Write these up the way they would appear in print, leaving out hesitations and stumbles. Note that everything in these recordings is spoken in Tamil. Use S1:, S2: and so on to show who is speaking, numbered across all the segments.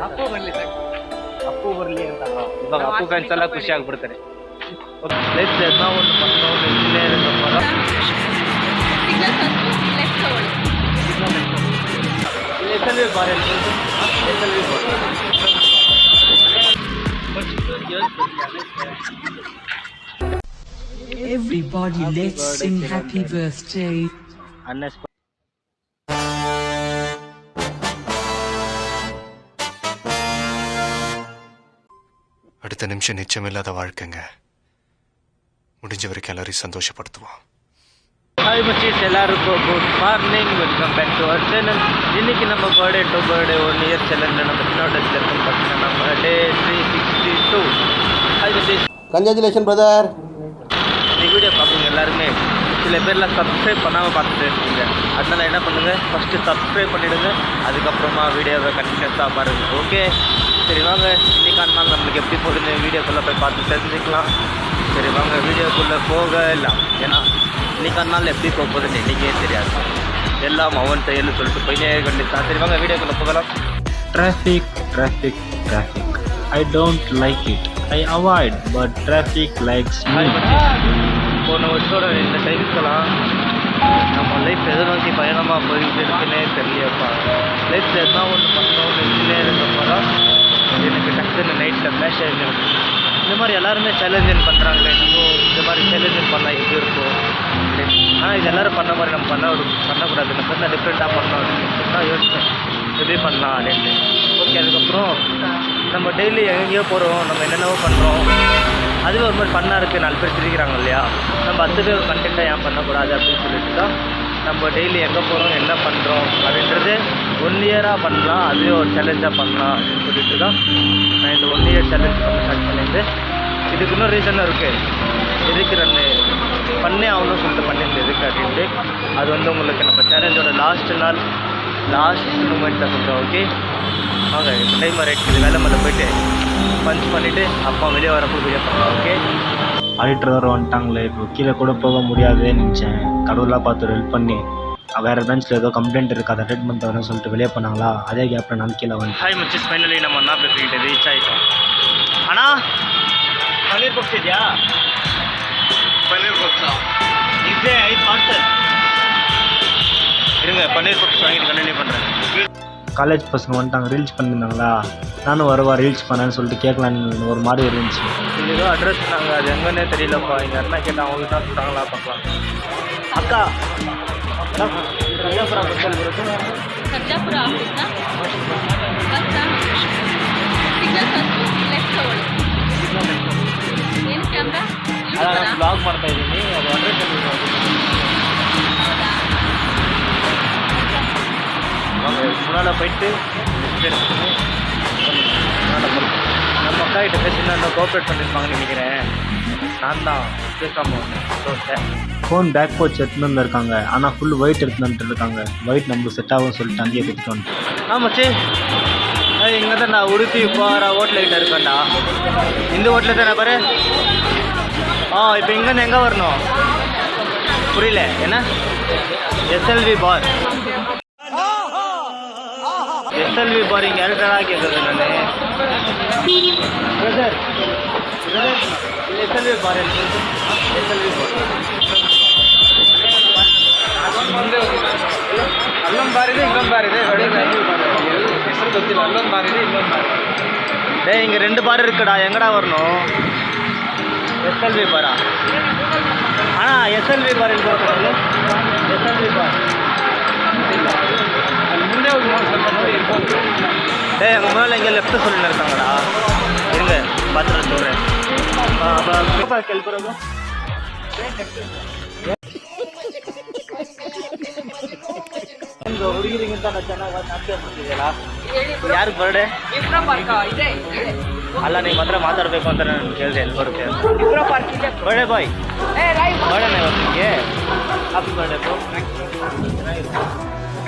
S1: ಅಪ್ಪು ಬರಲಿ ಸರ್,
S2: ಅಪ್ಪು ಬರಲಿ ಅಂತ ಇವಾಗ ಅಪ್ಪು ಫ್ಯಾನ್ಸ್ ಎಲ್ಲ ಖುಷಿ ಆಗ್ಬಿಡ್ತಾರೆ. ಲೆಟ್ಸ್ ನಾವು ಒಂದು ಪಕ್ಕವನ್ನು engineer
S3: Everybody, let's sing happy birthday.
S4: அடுத்த நிமிஷம் நிச்சயமில்லாத வாழ்க்கைங்க. முடிஞ்ச வரைக்கும் எல்லாரையும் சந்தோஷப்படுத்துவோம்.
S2: ஹாய் மச்சீஸ், எல்லாருக்கும் good morning, welcome back to our channel. இன்னைக்கு நம்ம பர்த்டே டு பர்த்டே 1 இயர் சேலஞ்சில் நம்ம சின்னோட இருக்கும் பார்த்தீங்கன்னா நம்ம டே 362. ஹாய் மச்சீஸ்,
S5: கங்க்ராச்சுலேஷன் பிரதர்.
S2: இந்த வீடியோ பார்க்குங்க எல்லாருமே சில பேர்லாம் சப்ஸ்கிரைப் பண்ணாமல் பார்த்துட்டு இருக்கீங்க. அதனால் என்ன பண்ணுங்கள், ஃபஸ்ட்டு சப்ஸ்கிரைப் பண்ணிவிடுங்க, அதுக்கப்புறமா வீடியோவை கண்டினியூஸாக பாருங்கள். ஓகே, சரி வாங்க, இன்றைக்கான நாள் நம்மளுக்கு எப்படி போகுதுன்னு வீடியோக்குள்ளே போய் பார்த்து தெரிஞ்சுக்கலாம். சரி வாங்க வீடியோக்குள்ளே போகலாம். ஏன்னா இன்றைக்கான நாள் எப்படி போக போகுதுன்னு இன்றைக்கே தெரியாது, எல்லாம் அவன் செயல்னு சொல்லிட்டு போயினே கண்டிப்பாக. சரி வாங்க வீடியோக்குள்ளே போகலாம்.
S6: Traffic, traffic, traffic. I don't like it. I avoid, but traffic likes me.
S2: போன வருஷத்தோட இந்த டைமுக்கெல்லாம் நம்ம லைஃப் எதை நோக்கி பயணமாக போயிட்டு இருக்குன்னே தெரியப்பா. லைஃப் எதுனா ஒன்று பண்ணணும்னு இருந்துனே இருக்கப்போ தான் எனக்கு டக்குன்னு நைட்டில் ஃப்ளாஷ் ஆகிடுது. இந்த மாதிரி எல்லாருமே சேலஞ்சன் பண்ணுறாங்களே, நம்ம இந்த மாதிரி சேலஞ்சன் பண்ணால் எப்படி இருக்கும். ஆனால் இது எல்லோரும் பண்ண மாதிரி நம்ம பண்ணக்கூடாது. நம்ம என்ன டிஃப்ரெண்ட்டாக பண்ணோம் அப்படின்னு தான் யோசிச்சேன், எப்படி பண்ணலாம் அப்படின்ட்டு. ஓகே, அதுக்கப்புறம் நம்ம டெய்லி எங்கேயோ போகிறோம், நம்ம என்னென்னவோ பண்ணுறோம், அதுவே ஒரு மாதிரி ஃபன்னாக இருக்குது. 4 பேர் சிரிக்கிறாங்க இல்லையா, நம்ம அதுவே ஒரு கண்டென்ட்டாக ஏன் பண்ணக்கூடாது அப்படின்னு சொல்லிட்டு தான் நம்ம டெய்லி எங்கே போகிறோம், என்ன பண்ணுறோம் அப்படின்றது 1 இயராக பண்ணலாம், அதுவே ஒரு சேலஞ்சாக பண்ணலாம் அப்படின்னு சொல்லிட்டு தான் நான் இந்த 1 இயர் சேலஞ்ச் பண்ண ஸ்டார்ட் பண்ணியிருந்தேன். இதுக்கு இன்னும் ரீசனும் இருக்குது, எதுக்கு நான் பண்ணே ஆகணும்னு சொல்லிட்டு பண்ணியிருந்தேன் எதுக்கு அப்படின்ட்டு. அது வந்து உங்களுக்கு நம்ம சேலஞ்சோட லாஸ்ட் நாள் லாஸ்ட் மூமெண்ட்டாக சொல்கிறோம். ஓகே வாங்க, இப்போ டைம் ரைட் இது வேலை மேலே போய்ட்டு பஞ்ச் பண்ணிவிட்டு அப்பா வெளியே வரப்போ வீடியோ பண்ணலாம். ஓகே,
S6: ஆடிட்டர் வர வந்துட்டாங்களே, இப்போ கீழே கூட போக முடியாதுன்னு நினச்சேன். கடவுளாக பார்த்து ஹெல்ப் பண்ணி வேறு பெஞ்சில் ஏதோ கம்ப்ளைண்ட் இருக்குது, அதை அட்டெண்ட் பண்ணிட்டு வரேன்னு சொல்லிட்டு வெளியே பண்ணாங்களா, அதே கேப்பில் நான் கீழே வந்து.
S2: ஹாய் மச்சிஸ், ஃபைனலி நம்ம அண்ணா பேசிக்கிட்டு ரீச் ஆகிட்டோம். அண்ணா பன்னீர் பப்ஸ் ಇದೆಯಾ? பன்னீர் பப்ஸா? இதே 5 பார்சல் இருங்க, பன்னீர் பப்ஸ் வாங்கிட்டு கண்டினியூ பண்ணுறேன்.
S6: காலேஜ் பசங்க வந்துட்டாங்க, ரீல்ஸ் பண்ணியிருந்தாங்களா, நானும் வருவா ரீல்ஸ் பண்ணேன்னு சொல்லிட்டு கேட்கலான்னு ஒரு மாதிரி இருந்துச்சு.
S2: இது ஏதோ அட்ரஸ் சொன்னாங்க, அது எங்கன்னே தெரியலப்பா. எங்கள் அண்ணா கேட்டால் அவங்களுக்கு தான் சொல்கிறாங்களா பார்க்கலாம். அக்கா ಸರ್ಜಾಪುರ ಬಸ್ಸಲ್ಲಿ ಬರುತ್ತೆ.
S7: ಸರ್ಜಾಪುರ ಆಫೀಸ್ನ ಬಸ್ಸಾ ಸಿಗ್ನಲ್ ಫಸ್ಟ್ ಲೆಫ್ಟ್ ತಗೊಳ್ಳಿ. ಏನು ಕ್ಯಾಮ್ರಾ
S2: ನಾನು ಬ್ಲಾಗ್ ಮಾಡ್ತಾ ಇದ್ದೀನಿ, ಅದು ಅಡ್ರೆಸ್ முன்னால் போயிட்டு நம்ம அக்கா கிட்ட பேசி நான் கோஆப்ரேட் பண்ணியிருப்பாங்கன்னு நினைக்கிறேன். நான் தான் பேசாமல் சொல்லிட்டேன்.
S6: ஃபோன் பேக் போச்சு எடுத்துன்னு வந்துருக்காங்க, ஆனால் ஃபுல் ஒயிட் எடுத்துன்னு இருக்காங்க. ஒயிட் நம்மளுக்கு செட் ஆகும் சொல்லிட்டு அங்கேயே கொடுத்துட்டு வந்துட்டேன்.
S2: ஆமாச்சி, இங்கே தான் நான் உடுப்பி போகிற ஹோட்டல் கிட்ட இருக்கேன்டா. இந்த ஹோட்டலில் தானே பாரு. இப்போ இங்கேருந்து எங்கே வரணும் புரியல. என்ன SLV பார்? SLV பார் இங்கே யாருக்கா கேட்குறது நான் brother. SLV bar SLV bar ಅಲ್ಲೊಂದು ಬಾರ್ ಇದೆ, ಇನ್ನೊಂದು ಬಾರ್ ಇದೆ. ಹೆಸರು ಗೊತ್ತಿಲ್ಲ, ಅಲ್ಲೊಂದು ಬಾರ್ ಇದೆ, ಇನ್ನೊಂದು ಬಾರ್. இங்கே 2 பார் இருக்குடா, எங்கடா வரணும்? SLV பாரா? SLV பார் எங்கே வரணும்? SLV பார் ಅಲ್ಲಿ ಮುಂದೆ ಹೋಗಿ ನೋಡಿ, ಸ್ವಲ್ಪ ನೋಡಿ ಇರ್ಬೋದು. எங்கள் முன்னால் இங்கே லெஃப்ட்டு சொல்லின்னு இருக்காங்கடா, இருங்க பார்த்துட்டு சொல்கிறேன். ಕೆಲ್ಬರೋದು ಹುಡುಗಿರಿಗಿಂತ ಚೆನ್ನಾಗಿ ನಾಟ್ಯ ಮಾಡ್ತಿದ್ದೀಯಲ್ಲ, ಯಾರಿಗೆ ಬರ್ಡೇ? ಅಲ್ಲ, ನೀವು ಮಾತ್ರ ಮಾತಾಡಬೇಕು ಅಂತ ನಾನು ಕೇಳಿದೆ, ಎಲ್ಲಿ ಬರುತ್ತೆ ಬರ್ಡೇ ಬಾಯ್? ಬರ್ಡೇನ ಇವತ್ತಿಗೆ? Happy birthday bro.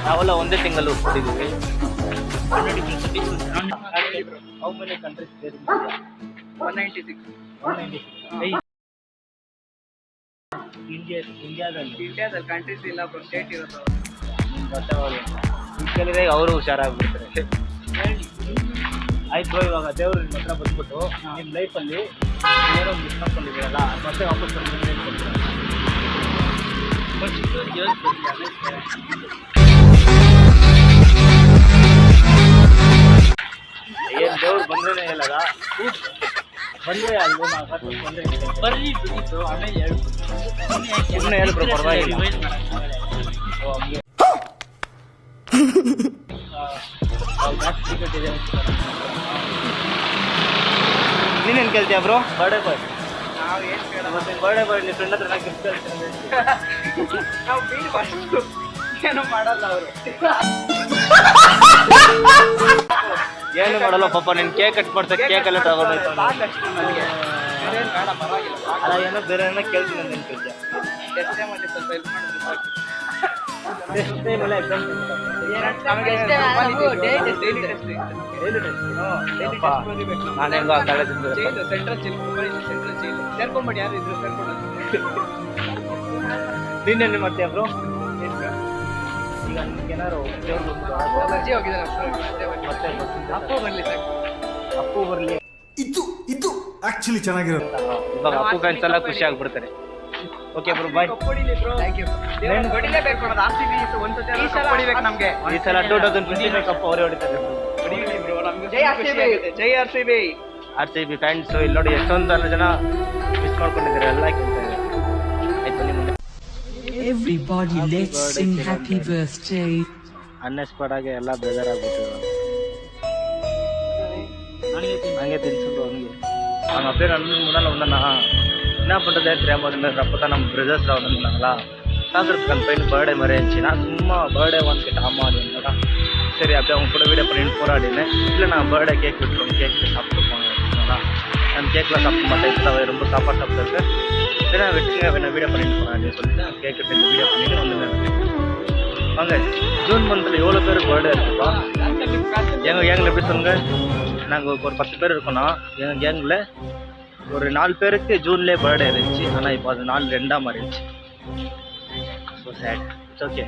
S2: ನಾವೆಲ್ಲ ಒಂದೇ ತಿಂಗಳು ಕೊಟ್ಟಿದ್ದೀವಿ. How many countries there in India? 196. ಇಂಡಿಯಾದಲ್ಲಿ ಕಂಟ್ರೀಸ್ ಇಲ್ಲ, ಸ್ಟೇಟ್ ಇರೋದು ಗೊತ್ತಾಗಲ್ಲ. ಕೇಳಿದ್ರೆ ಅವರು ಹುಷಾರಾಗ್ಬಿಡ್ತಾರೆ.
S6: ಆಯ್ತು ಬ್ರೋ, ಇವಾಗ ದೇವರು ನಿಮ್ಮ ಹತ್ರ ಬಂದ್ಬಿಟ್ಟು ನಿಮ್ಮ ಲೈಫಲ್ಲಿ ಏನೋ ಮಿಸ್ ಮಾಡ್ಕೊಂಡಿದ್ದೀರಲ್ಲ ಅದು ಮತ್ತೆ ವಾಪಸ್ ಬಂದು ಹೇಳ್ಕೊಡ್ತೀರಾ? ಏನು ದೇವ್ರು ಬಂದ್ರೆ ಹೇಳದ ಬಂದರೆ ಅಲ್ಲಿ ಬರ್ರಿ ಬಿಟ್ಟಿತ್ತು ಆಮೇಲೆ ಸುಮ್ಮನೆ ಹೇಳ್ಬಿಡು ಪರವಾಗಿಲ್ಲ. ಓ, ಹಂಗೆ ನೀನೇನು ಕೇಳ್ತೀಯ ಬ್ರೋ? ಬರ್ಡೇ ಬಾಯ್ ನಾವು ಏನು ಕೇಳ ಮತ್ತೆ ಬರ್ಡೇ ಬಾಯ್ ನಿಮ್ಮ ಫ್ರೆಂಡ್ ಹತ್ರ ಗಿಫ್ಟ್ ಕೇಳ್ತೀನಿ. ನಾವು ಬೀಡಿ ಬಸ್ತು ಏನು ಮಾಡಲ್ಲ ಅವರು, ಏನು ಮಾಡಲ್ಲ ಪಾಪ. ನೀನು ಕೇಕ್ ಕಟ್ ಮಾಡ್ತಾರೆ, ಕೇಕ್ ಎಲ್ಲ ತಗೊಂಡು ನನಗೆ ಬೇಡ ಪರವಾಗಿಲ್ಲ. ಅಲ್ಲ ಏನೋ ಬೇರೆ ಏನೋ ಕೇಳ್ತೀನಿ ಅಂತ ಕೇಳ್ತೀಯ. ಎಷ್ಟೇ ಮಾಡಿ ಸ್ವಲ್ಪ ಹೆಲ್ಪ್ ಮಾಡಿದ್ರೆ ನಾನು ಹೆಂಗೋ ಆ ಕಾಲೇಜಿಂದ ಸೆಂಟ್ರಲ್ ಜೈಲ್ ಸೇರ್ಕೊಂಡ್ಬಿಟ್ಟು ಯಾರು ಇದ್ರು ಸೇರ್ಕೊಂಡು ನೀನೇನು ಮಾಡ್ತೀಯ ಬ್ರೋ? ಈಗ ನಿಮ್ಗೇನಾರು ಅಜ್ಜಿ ಹೋಗಿದ್ದಾರೆ ಮತ್ತೆ ಅಪ್ಪು ಬರಲಿ ಸರ್, ಅಪ್ಪು ಬರಲಿ.
S1: ಇದು ಆಕ್ಚುಲಿ ಚೆನ್ನಾಗಿರುತ್ತೆ.
S6: ಇವಾಗ ಅಪ್ಪು ಫ್ಯಾನ್ಸ್ ಎಲ್ಲ ಖುಷಿ ಆಗ್ಬಿಡ್ತಾರೆ. ಓಕೆ ಬ್ರೋ, ಬಾಯ್. ಈ ಸಲ 2025 ಕಪ್ ಅವರೇ ಹೊಡಿತಾರೆ. ಜೈ RCB ಫ್ಯಾನ್ಸ್ ಇಲ್ಲಿ ನೋಡಿ ಎಷ್ಟೊಂದು ಜನ ಮಿಸ್ ಮಾಡ್ಕೊಂಡಿದ್ದಾರೆ, ಎಲ್ಲ ಕೇಳ್ತಾರೆ. ಆಯ್ತು ಬನ್ನಿ ಮುಂದೆ.
S3: Everybody, let's sing happy birthday.
S6: ಅನ್ಎಕ್ಸ್ಪೆಕ್ಟ್ ಆಗಿ ಎಲ್ಲ ಬೇಜಾರಾಗ್ಬಿಟ್ಟು ಹಂಗೆ ತಿನ್ಸಿದ್ರು. ಹಂಗೆ அவங்க பேர் அண்ணன் முன்னால் வந்தேண்ணா, என்ன பண்ணுறது தெரியாமல் இருந்தது. அப்போ தான் நம்ம பிரதர்ஸ் வந்திருந்தாங்களா, பார்க்குறதுக்கு அந்த பையன் பர்த்டே மாதிரி இருந்துச்சு. நான் சும்மா பர்த்டே ஒன் கிட்ட ஆமா அப்படின்னா சரி அப்படியே அவங்க கூட வீடியோ பண்ணிட்டு போராடினேன். இல்லை நான் பர்த்டே கேக் விட்டுருவோம், கேக் சாப்பிட்டு போனேன். நான் கேக்லாம் சாப்பிட மாட்டேன், இப்போ ரொம்ப சாப்பாடு சாப்பிட்டு சரி நான் விட்டுங்க வேணா வீடியோ பண்ணிட்டு போனேன் அப்படின்னு சொல்லிட்டு கேக் விட்டு வீடியோ பண்ணிட்டு வந்துட்டேன். வாங்க, ஜூன் மந்தில் எவ்வளோ பேர் பர்த்டே இருக்குப்பா எங்கள் கேங்கில். எப்படி சொல்லுங்கள், நாங்கள் ஒரு 10 பேர் இருக்கோன்னா எங்கள் கேங்கில் ஒரு 4 பேருக்கு ஜூன்லேயே பர்த்டே இருந்துச்சு. ஆனால் இப்போ அது 4 2 மாறிடுச்சு. So sad. இட்ஸ் ஓகே,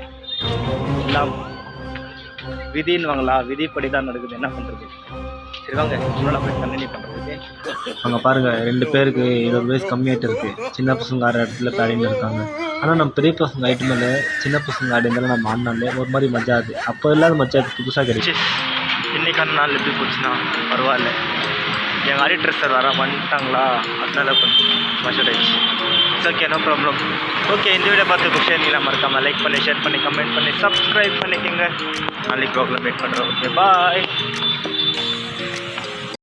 S6: எல்லாம் விதின்னுவாங்களா, விதிப்படி தான் நடக்குது, என்ன பண்ணுறது. சரி வாங்க, இன்னொரு போய் கண்டினியூ பண்ணுறதுக்கு. அங்கே பாருங்கள் 2 பேருக்கு 20 வயசு கம்மியாகிட்டு இருக்குது. சின்ன பசங்க ஆடுற இடத்துல ஆடின்னு இருக்காங்க. ஆனால் நம்ம பெரிய பசங்க ஆகிட்டு மேலே சின்ன பசங்க ஆடி இருந்தாலும் நம்ம ஆடினாலே ஒரு மாதிரி மஜா ஆகுது. அப்போ இல்லாத மஜா புதுசாக கிடைச்சி. இன்றைக்கான நாள் எப்படி போச்சுன்னா பரவாயில்ல. எங்கள் ஆடிட்டர் சார் வர வந்துட்டாங்களா, அதனால கொஞ்சம் மஷடாயிடுச்சு. It's okay, no problem. Okay, இந்த வீடியோ பார்த்து குஷியாக இருந்தீங்களா? மறக்காமல் லைக் பண்ணி, ஷேர் பண்ணி, கமெண்ட் பண்ணி, சப்ஸ்கிரைப் பண்ணிக்கோங்க. நாளைக்கு ப்ரோக்ராம் வெயிட் பண்ணுறோம். ஓகே, பாய்.